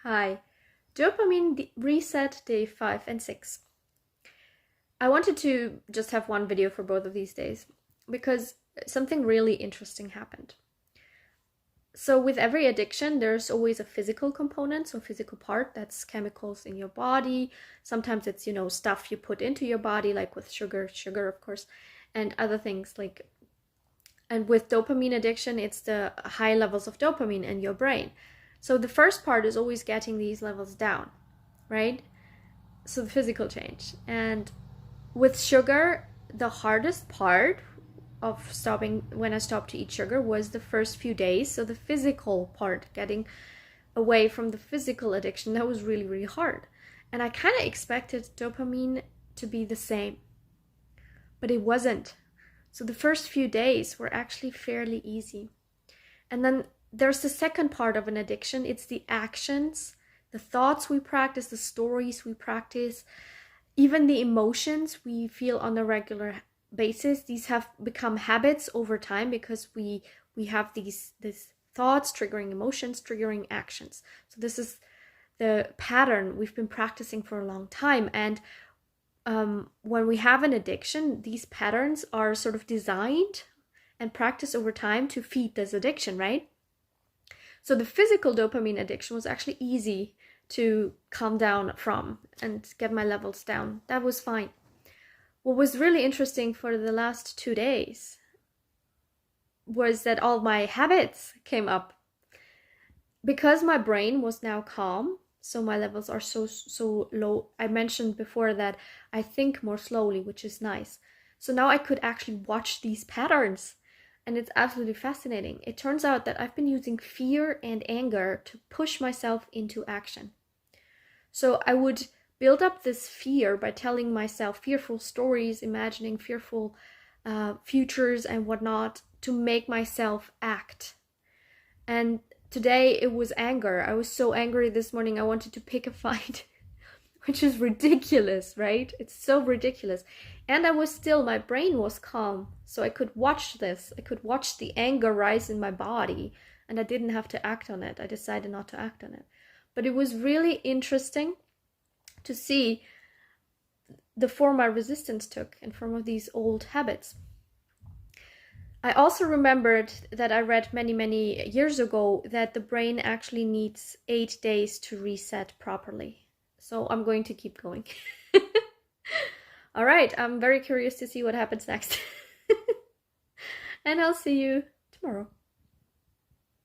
Hi, dopamine reset day 5 and 6. I wanted to just have one video for both of these days because something really interesting happened. So with every addiction, there's always a physical component, so physical part, that's chemicals in your body. Sometimes it's, stuff you put into your body, like with sugar, of course, and other things and with dopamine addiction, it's the high levels of dopamine in your brain. So the first part is always getting these levels down, right? So the physical change. And with sugar, the hardest part of stopping, when I stopped to eat sugar, was the first few days. So the physical part, getting away from the physical addiction, that was really, really hard. And I kind of expected dopamine to be the same, but it wasn't. So the first few days were actually fairly easy. And then there's the second part of an addiction. It's the actions, the thoughts we practice, the stories we practice, even the emotions we feel on a regular basis. These have become habits over time because we have these thoughts triggering emotions, triggering actions. So this is the pattern we've been practicing for a long time. And when we have an addiction, these patterns are sort of designed and practiced over time to feed this addiction, right? So the physical dopamine addiction was actually easy to calm down from and get my levels down. That was fine. What was really interesting for the last 2 days was that all my habits came up. Because my brain was now calm, so my levels are so low. I mentioned before that I think more slowly, which is nice. So now I could actually watch these patterns, and it's absolutely fascinating. It turns out that I've been using fear and anger to push myself into action. So I would build up this fear by telling myself fearful stories, imagining fearful futures and whatnot to make myself act. And today it was anger. I was so angry this morning I wanted to pick a fight, which is ridiculous, right? It's so ridiculous. And my brain was calm, so I could watch this. I could watch the anger rise in my body, and I didn't have to act on it. I decided not to act on it. But it was really interesting to see the form my resistance took in form of these old habits. I also remembered that I read many years ago that the brain actually needs 8 days to reset properly. So I'm going to keep going. All right, I'm very curious to see what happens next. And I'll see you tomorrow.